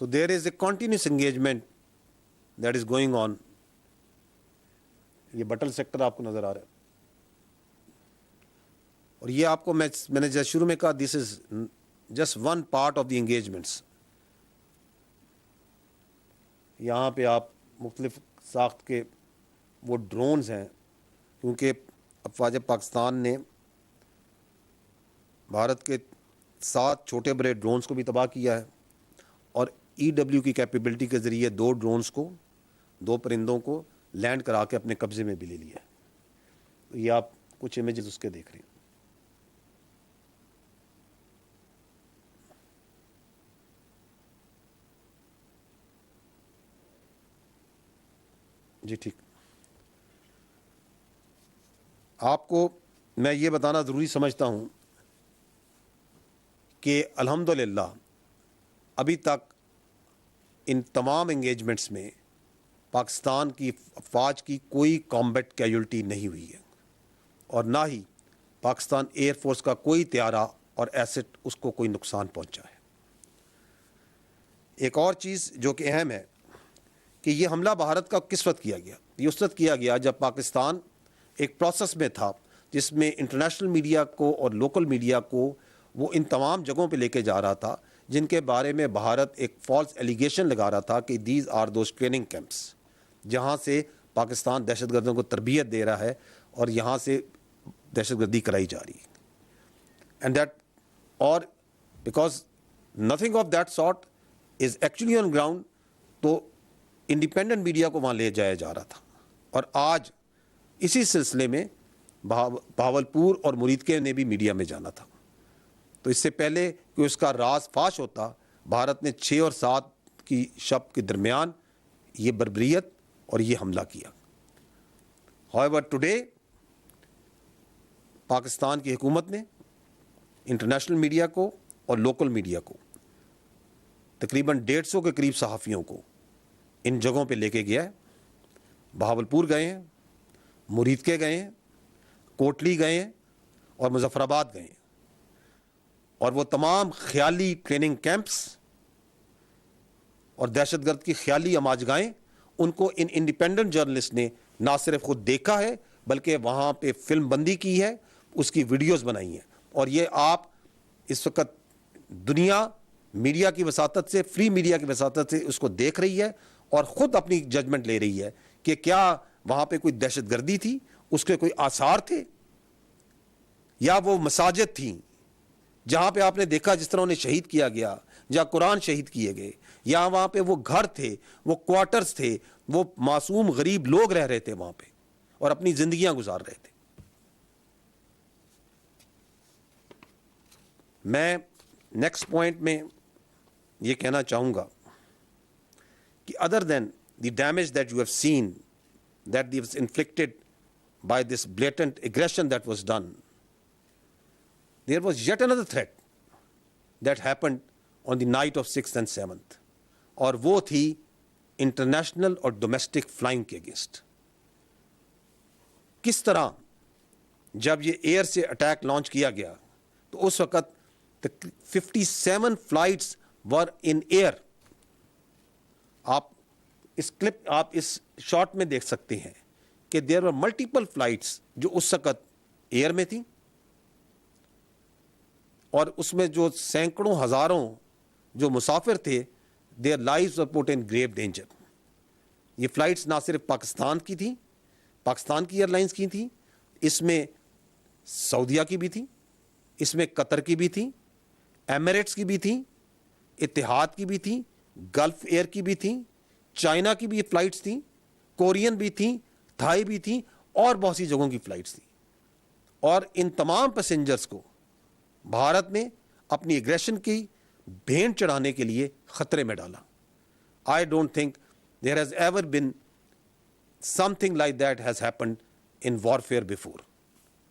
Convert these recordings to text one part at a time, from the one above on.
So there is a continuous engagement that is going on. یہ but all sector آپ کو نظر آ رہا ہے اور یہ آپ کو میں نے جیسے شروع میں کہا this is just one part of the engagements. یہاں پہ آپ مختلف ساخت کے وہ ڈرونز ہیں کیونکہ افواج پاکستان نے بھارت کے 7 چھوٹے بڑے ڈرونز کو بھی تباہ کیا ہے اور EW کی کیپیبلٹی کے ذریعے 2 ڈرونز کو 2 پرندوں کو لینڈ کرا کے اپنے قبضے میں بھی لے لیا ہے. یہ آپ کچھ امیجز اس کے دیکھ رہے ہیں. جی ٹھیک. آپ کو میں یہ بتانا ضروری سمجھتا ہوں کہ الحمدللہ ابھی تک ان تمام انگیجمنٹس میں پاکستان کی افواج کی کوئی کامبیٹ کیجولٹی نہیں ہوئی ہے اور نہ ہی پاکستان ایئر فورس کا کوئی طیارہ اور ایسٹ اس کو کوئی نقصان پہنچا ہے. ایک اور چیز جو کہ اہم ہے کہ یہ حملہ بھارت کا کس وقت کیا گیا؟ یہ اس وقت کیا گیا جب پاکستان ایک پروسیس میں تھا جس میں انٹرنیشنل میڈیا کو اور لوکل میڈیا کو وہ ان تمام جگہوں پہ لے کے جا رہا تھا جن کے بارے میں بھارت ایک فالس ایلیگیشن لگا رہا تھا کہ these are those training camps جہاں سے پاکستان دہشت گردوں کو تربیت دے رہا ہے اور یہاں سے دہشت گردی کرائی جا رہی ہے. اینڈ دیٹ اور because nothing of that sort is actually on ground تو انڈیپینڈنٹ میڈیا کو وہاں لے جایا جا رہا تھا. اور آج اسی سلسلے میں بہاولپور اور مریدکے نے بھی میڈیا میں جانا تھا. تو اس سے پہلے کہ اس کا راز فاش ہوتا بھارت نے 6 اور 7 کی شب کے درمیان یہ بربریت اور یہ حملہ کیا. However, today پاکستان کی حکومت نے انٹرنیشنل میڈیا کو اور لوکل میڈیا کو تقریباً 150 کے قریب صحافیوں کو ان جگہوں پہ لے کے گیا ہے. بہاولپور گئے ہیں, مریدکے گئے ہیں, کوٹلی گئے ہیں اور مظفر آباد گئے ہیں. اور وہ تمام خیالی ٹریننگ کیمپس اور دہشت گرد کی خیالی اماجگاہیں ان کو ان انڈیپینڈنٹ جرنلسٹ نے نہ صرف خود دیکھا ہے بلکہ وہاں پہ فلم بندی کی ہے, اس کی ویڈیوز بنائی ہیں. اور یہ آپ اس وقت دنیا میڈیا کی وساطت سے, فری میڈیا کی وساطت سے اس کو دیکھ رہی ہے اور خود اپنی ججمنٹ لے رہی ہے کہ کیا وہاں پہ کوئی دہشت گردی تھی, اس کے کوئی آثار تھے, یا وہ مساجد تھیں جہاں پہ آپ نے دیکھا جس طرح انہیں شہید کیا گیا, جہاں قرآن شہید کیے گئے, یا وہاں پہ وہ گھر تھے, وہ کوارٹرز تھے, وہ معصوم غریب لوگ رہ رہے تھے وہاں پہ اور اپنی زندگیاں گزار رہے تھے. میں نیکسٹ پوائنٹ میں یہ کہنا چاہوں گا کہ other than the damage that you have seen that was inflicted by this blatant aggression that was done, there was yet another threat that happened on the night of 6th and 7th, اور وہ تھی international اور domestic flying کے against. کس طرح جب یہ year سے اٹیک لانچ کیا گیا تو اس وقت 57 فلائٹس ور ان ایئر. آپ اس کلپ, آپ اس شارٹ میں دیکھ سکتے ہیں کہ دیر ور ملٹیپل فلائٹس جو اس وقت ایئر میں تھیں اور اس میں جو سینکڑوں ہزاروں جو مسافر تھے, their lives were put in grave danger. یہ فلائٹس نہ صرف پاکستان کی تھیں, پاکستان کی ایئر لائنس کی تھیں, اس میں سعودیہ کی بھی تھیں, اس میں قطر کی بھی تھیں, ایمریٹس کی بھی تھیں, اتحاد کی بھی تھیں, گلف ایئر کی بھی تھیں, چائنا کی بھی فلائٹس تھیں, کورین بھی تھیں, تھائی بھی تھیں اور بہت سی جگہوں کی فلائٹس تھیں. اور ان تمام پیسنجرز کو بھارت نے اپنی ایگریشن کی بھینٹ چڑھانے کے لیے خطرے میں ڈالا. I don't think there has ever been something like that has happened in warfare before,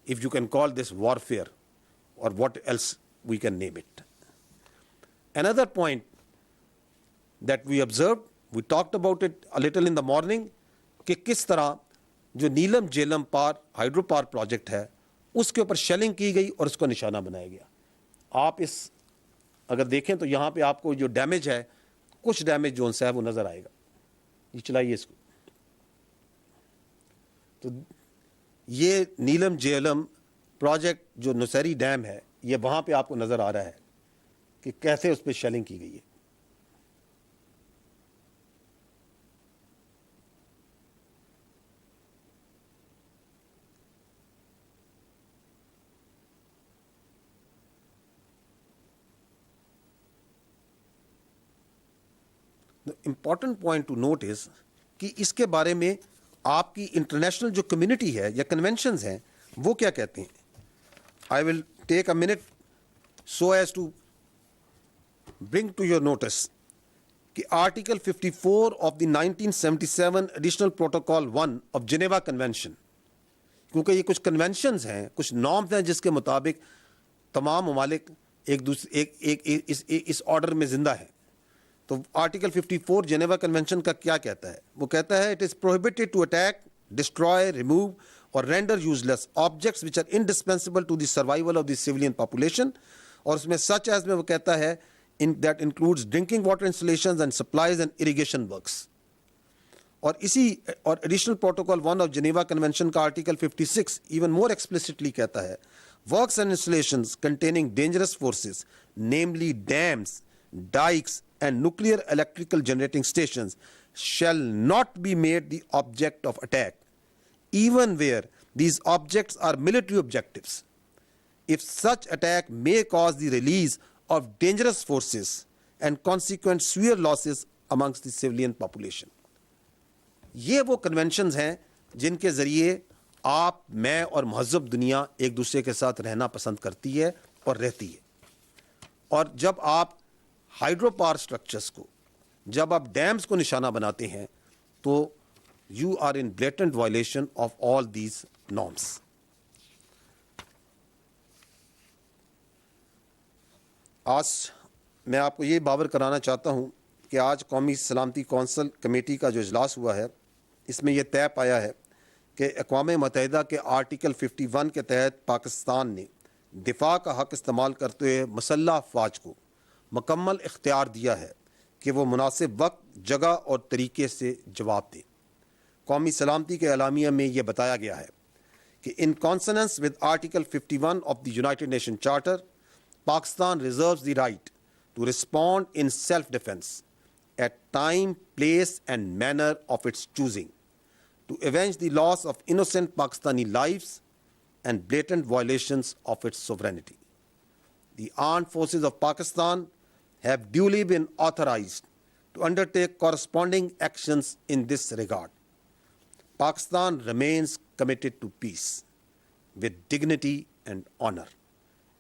if you can call this warfare or what else we can name it. Another point that we observed, we talked about it a little in the morning, کہ کس طرح جو نیلم Jhelum hydro power project ہے اس کے اوپر shelling کی گئی اور اس کو نشانہ بنایا گیا. آپ اس اگر دیکھیں تو یہاں پہ آپ کو جو ڈیمیج ہے کچھ ڈیمیج جو ہے وہ نظر آئے گا. یہ چلائیے اس کو. تو یہ نیلم جہلم پروجیکٹ جو نوسیری ڈیم ہے یہ وہاں پہ آپ کو نظر آ رہا ہے کہ کیسے اس پہ شیلنگ کی گئی ہے. امپورٹنٹ پوائنٹ ٹو نوٹ از کہ اس کے بارے میں آپ کی انٹرنیشنل جو کمیونٹی ہے یا کنونشنز ہیں وہ کیا کہتے ہیں. I will take a minute so as to bring to your notice کہ article 54 of the 1977 additional protocol 1 of Geneva convention, کیونکہ یہ کچھ کنونشنز ہیں، کچھ نارمز ہیں جس کے مطابق تمام ممالک ایک دوسرے اس آرڈر میں زندہ ہیں. تو آرٹیکل 54 جنیوا کنونشن کا کیا کہتا ہے؟ وہ کہتا ہے it is prohibited to attack, destroy, remove or render useless objects which are indispensable to the survival of the civilian population. اور اس میں سچ ایز میں وہ کہتا ہے that includes drinking water installations and supplies and irrigation works. اور additional protocol 1 of Geneva convention کا article 56 even more explicitly کہتا ہے works and installations containing dangerous forces namely dams, dykes and nuclear electrical generating stations shall not be made the object of attack, even where these objects are military objectives, if such attack may cause the release of dangerous forces and consequent severe losses amongst the civilian population. یہ وہ conventions ہیں جن کے ذریعے آپ، میں اور مہذب دنیا ایک دوسرے کے ساتھ رہنا پسند کرتی ہے اور رہتی ہے. اور جب آپ ہائیڈرو پاور اسٹرکچرس کو، جب آپ ڈیمز کو نشانہ بناتے ہیں تو you are in blatant violation of all these norms. آج میں آپ کو یہ باور کرانا چاہتا ہوں کہ آج قومی سلامتی کونسل کمیٹی کا جو اجلاس ہوا ہے اس میں یہ طے پایا ہے کہ اقوام متحدہ کے آرٹیکل 51 کے تحت پاکستان نے دفاع کا حق استعمال کرتے ہوئے مسلح افواج کو مکمل اختیار دیا ہے کہ وہ مناسب وقت، جگہ اور طریقے سے جواب دیں. قومی سلامتی کے اعلامیہ میں یہ بتایا گیا ہے کہ in consonance with article 51 of the United Nation charter, Pakistan reserves the right to respond in self defence at time, place and manner of its choosing to avenge the loss of innocent Pakistani lives and blatant violations of its sovereignty. The armed forces of Pakistan have duly been authorized to undertake corresponding actions in this regard. Pakistan remains committed to peace with dignity and honor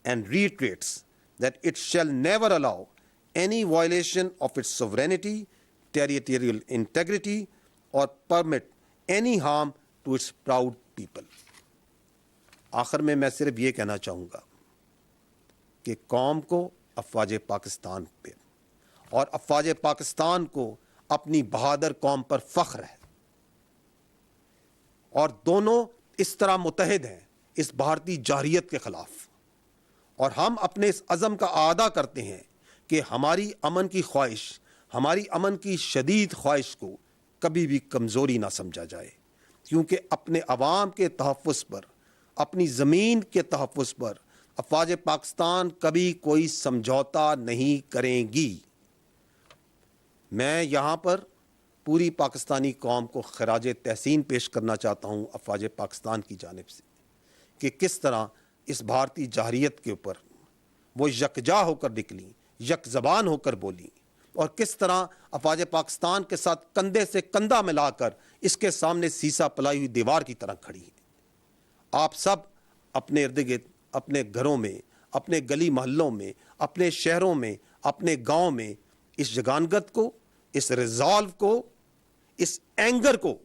and reiterates that it shall never allow any violation of its sovereignty, territorial integrity, or permit any harm to its proud people. آخر میں صرف یہ کہنا چاہوں گا کہ قوم کو افواج پاکستان پہ اور افواج پاکستان کو اپنی بہادر قوم پر فخر ہے، اور دونوں اس طرح متحد ہیں اس بھارتی جارحیت کے خلاف. اور ہم اپنے اس عزم کا اعادہ کرتے ہیں کہ ہماری امن کی خواہش، ہماری امن کی شدید خواہش کو کبھی بھی کمزوری نہ سمجھا جائے، کیونکہ اپنے عوام کے تحفظ پر، اپنی زمین کے تحفظ پر افواج پاکستان کبھی کوئی سمجھوتا نہیں کریں گی. میں یہاں پر پوری پاکستانی قوم کو خراج تحسین پیش کرنا چاہتا ہوں افواج پاکستان کی جانب سے کہ کس طرح اس بھارتی جارحیت کے اوپر وہ یکجا ہو کر نکلیں، یک زبان ہو کر بولیں، اور کس طرح افواج پاکستان کے ساتھ کندھے سے کندھا ملا کر اس کے سامنے سیسا پلائی ہوئی دیوار کی طرح کھڑی ہیں. آپ سب اپنے ارد گرد، اپنے گھروں میں، اپنے گلی محلوں میں، اپنے شہروں میں، اپنے گاؤں میں اس جگانگت کو، اس ریزالو کو، اس اینگر کو